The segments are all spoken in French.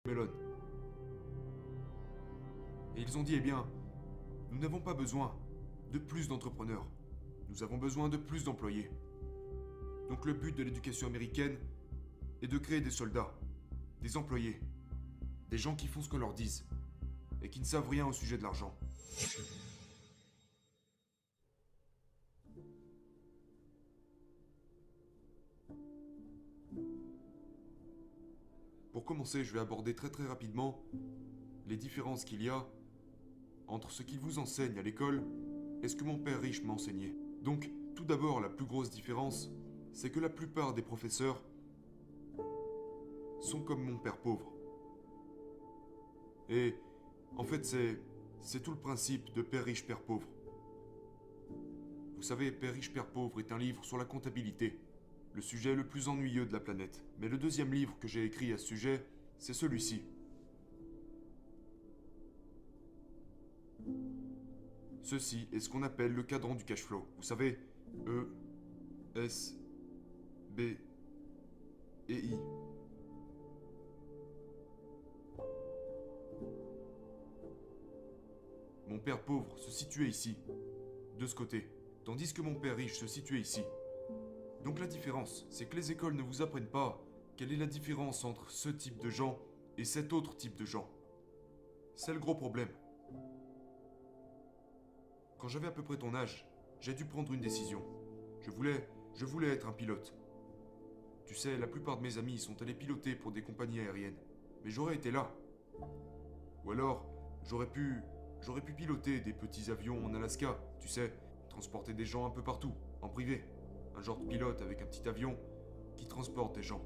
Melon. Et ils ont dit, eh bien, nous n'avons pas besoin de plus d'entrepreneurs. Nous avons besoin de plus d'employés. Donc le but de l'éducation américaine est de créer des soldats, des employés, des gens qui font ce qu'on leur dise et qui ne savent rien au sujet de l'argent. Pour commencer, je vais aborder très rapidement les différences qu'il y a entre ce qu'ils vous enseignent à l'école et ce que mon père riche m'a enseigné. Donc, tout d'abord, la plus grosse différence, c'est que la plupart des professeurs sont comme mon père pauvre. Et en fait, c'est tout le principe de Père riche, Père pauvre. Vous savez, Père riche, Père pauvre est un livre sur la comptabilité, le sujet le plus ennuyeux de la planète. Mais le deuxième livre que j'ai écrit à ce sujet, c'est celui-ci. Ceci est ce qu'on appelle le cadran du cash flow. Vous savez, E, S, B et I. Mon père pauvre se situait ici, de ce côté, tandis que mon père riche se situait ici. Donc la différence, c'est que les écoles ne vous apprennent pas quelle est la différence entre ce type de gens et cet autre type de gens. C'est le gros problème. Quand j'avais à peu près ton âge, j'ai dû prendre une décision. Je voulais être un pilote. Tu sais, la plupart de mes amis sont allés piloter pour des compagnies aériennes. Mais j'aurais été là. Ou alors, j'aurais pu piloter des petits avions en Alaska, tu sais, transporter des gens un peu partout, en privé. Un genre de pilote avec un petit avion qui transporte des gens.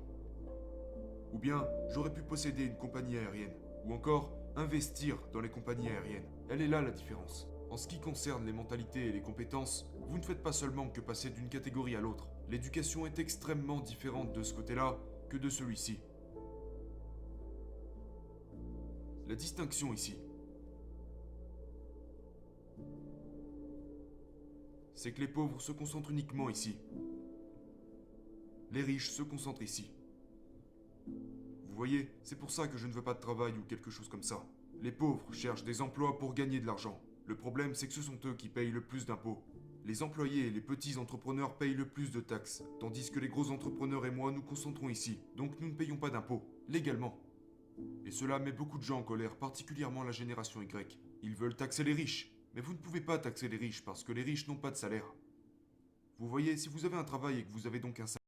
Ou bien, j'aurais pu posséder une compagnie aérienne. Ou encore, investir dans les compagnies aériennes. Elle est là la différence. En ce qui concerne les mentalités et les compétences, vous ne faites pas seulement que passer d'une catégorie à l'autre. L'éducation est extrêmement différente de ce côté-là que de celui-ci. La distinction ici, c'est que les pauvres se concentrent uniquement ici. Les riches se concentrent ici. Vous voyez, c'est pour ça que je ne veux pas de travail ou quelque chose comme ça. Les pauvres cherchent des emplois pour gagner de l'argent. Le problème, c'est que ce sont eux qui payent le plus d'impôts. Les employés et les petits entrepreneurs payent le plus de taxes, tandis que les gros entrepreneurs et moi nous concentrons ici. Donc nous ne payons pas d'impôts, légalement. Et cela met beaucoup de gens en colère, particulièrement la génération Y. Ils veulent taxer les riches. Mais vous ne pouvez pas taxer les riches parce que les riches n'ont pas de salaire. Vous voyez, si vous avez un travail et que vous avez donc un salaire,